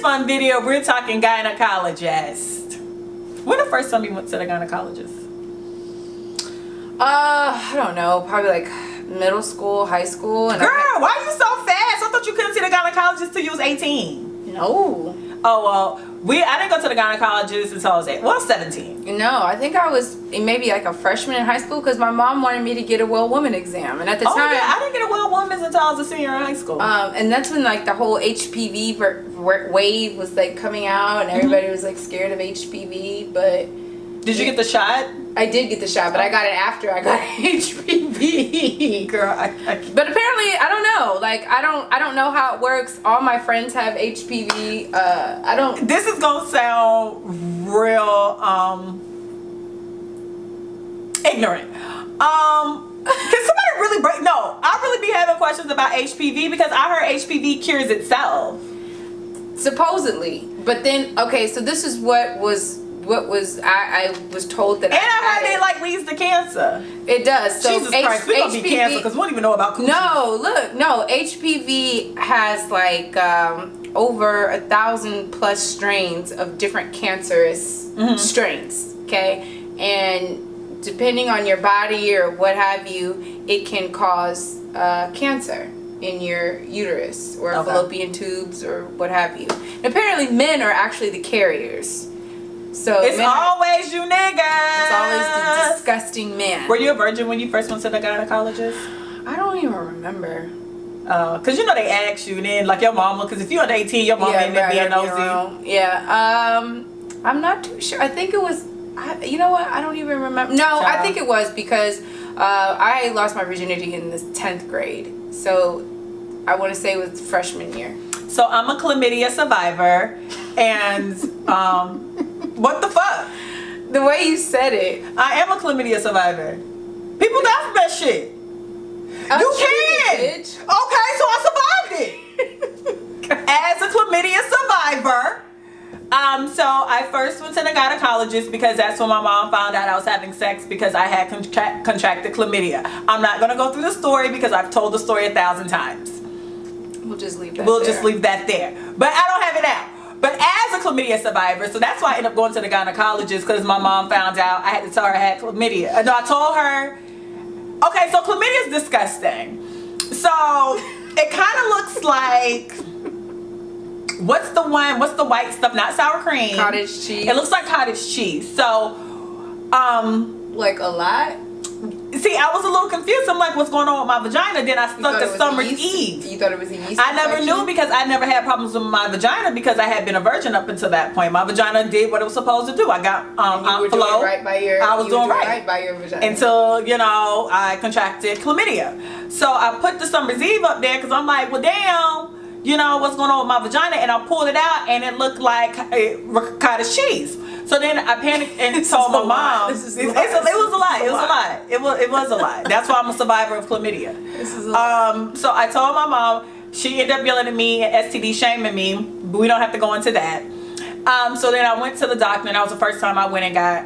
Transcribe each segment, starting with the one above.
fun video, we're talking gynecologist. When the first time you went to the gynecologist? I don't know. Probably like middle school, high school. And Girl, why are you so fast? I thought you couldn't see the gynecologist till you was 18. No. Oh, well, I didn't go to the gynecologist until I was 17. No, I think I was maybe like a freshman in high school because my mom wanted me to get a well woman exam. And at the time... yeah, I didn't get a well woman's until I was a senior in high school. And that's when like the whole HPV wave was like coming out and everybody was like scared of HPV, but... Did you get the shot? I did get the shot, but I got it after I got HPV. Girl, But apparently, I don't know. Like, I don't know how it works. All my friends have HPV. I don't. This is gonna sound real ignorant. Can somebody really break? No, I really be having questions about HPV because I heard HPV cures itself. Supposedly, but then okay, so this is what I was told that. And I heard it like leads to cancer. It does. So Jesus Christ, we gonna be cancer because we don't even know about coochie. No, HPV has like over 1,000 plus strains of different cancerous strains. Okay, and depending on your body or what have you, it can cause cancer in your uterus or fallopian tubes or what have you. And apparently, men are actually the carriers. So it's always you niggas. It's always the disgusting men. Were you a virgin when you first went to the gynecologist? I don't even remember. Cause you know they ask you, and then like your mama. Cause if you're under 18, your mama ain't being nosy. Yeah. I'm not too sure. I think it was. You know what? I don't even remember. No, I think it was because I lost my virginity in the 10th grade. So I want to say it was freshman year. So I'm a chlamydia survivor, and what the fuck? The way you said it. I am a chlamydia survivor. People die from that shit. You can. Bitch. Okay, so I survived it. As a chlamydia survivor. So I first went to the gynecologist because that's when my mom found out I was having sex because I had contracted chlamydia. I'm not going to go through the story because I've told the story 1,000 times. We'll just leave that just leave that there. But I don't have it now. But as a chlamydia survivor, so that's why I ended up going to the gynecologist because my mom found out. I had to tell her I had chlamydia. No, I told her, okay, so chlamydia is disgusting. So it kind of looks like, what's the white stuff? Not sour cream. Cottage cheese. It looks like cottage cheese. So, like a lot? See, I was a little confused. I'm like, what's going on with my vagina? Then I stuck to Summer's Eve. You thought it was a yeast I never knew because I never had problems with my vagina because I had been a virgin up until that point. My vagina did what it was supposed to do. I got you were doing right by your. I was doing right by your vagina until I contracted chlamydia. So I put the Summer's Eve up there because I'm like, well, damn, what's going on with my vagina? And I pulled it out and it looked like cottage cheese. So then I panicked and told my mom. It was a lot. It was a lot. That's why I'm a survivor of chlamydia. This is a lot. So I told my mom. She ended up yelling at me and STD shaming me. But we don't have to go into that. So then I went to the doctor, and that was the first time I went and got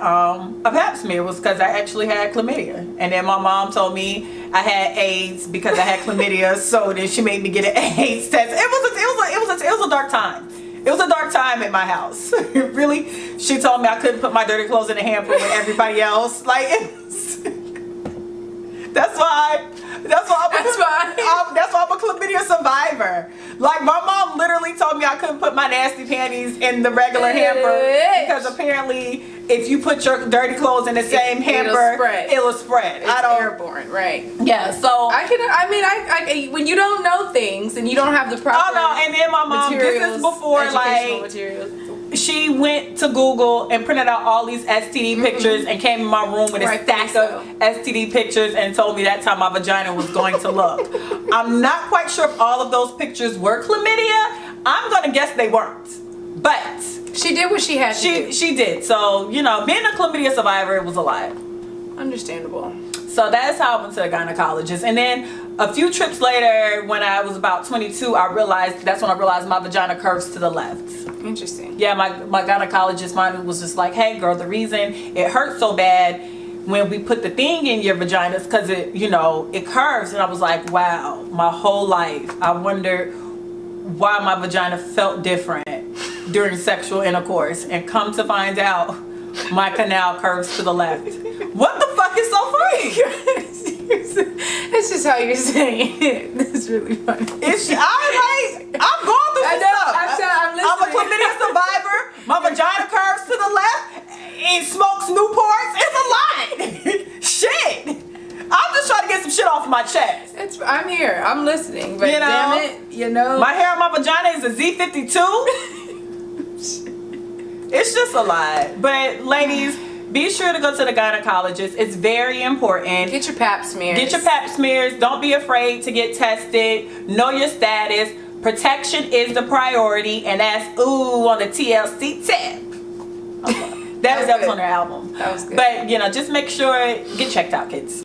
a pap smear. Was because I actually had chlamydia. And then my mom told me I had AIDS because I had chlamydia. So then she made me get an AIDS test. It was a dark time. It was a dark time at my house. Really, she told me I couldn't put my dirty clothes in the hamper with everybody else. Like, that's why I'm a chlamydia survivor. Like, my mom literally told me I couldn't put my nasty panties in the regular hamper because apparently if you put your dirty clothes in the same hamper, it'll spread. It's airborne, right? Yeah, so I when you don't know things and you don't have the proper. Oh no, and then my mom. This is before she went to Google and printed out all these STD pictures and came in my room with a stack of STD pictures and told me that's how my vagina was going to look. I'm not quite sure if all of those pictures were chlamydia. I'm gonna guess they weren't, but she did what she had to do. She did. So being a chlamydia survivor, it was a lot. Understandable. So that's how I went to the gynecologist. And then a few trips later, when I was about 22, that's when I realized my vagina curves to the left. Interesting. Yeah, my gynecologist was just like, hey girl, the reason it hurts so bad when we put the thing in your vagina is because it curves. And I was like, wow, my whole life I wondered why my vagina felt different during sexual intercourse, and come to find out, my canal curves to the left. What the fuck is so funny? It's just how you're saying it. That's really funny. I'm going through some stuff. I'm listening. I'm a chlamydia survivor. My vagina curves to the left. It smokes Newports. It's a lot. Shit. I'm just trying to get some shit off my chest. I'm here. I'm listening. But damn it, my hair on my vagina is a Z52. It's just a lot. But ladies, be sure to go to the gynecologist. It's very important. Get your pap smears. Get your pap smears. Don't be afraid to get tested. Know your status. Protection is the priority, and that's ooh on the TLC tip. That was on their album. That was good. But just make sure, get checked out, kids.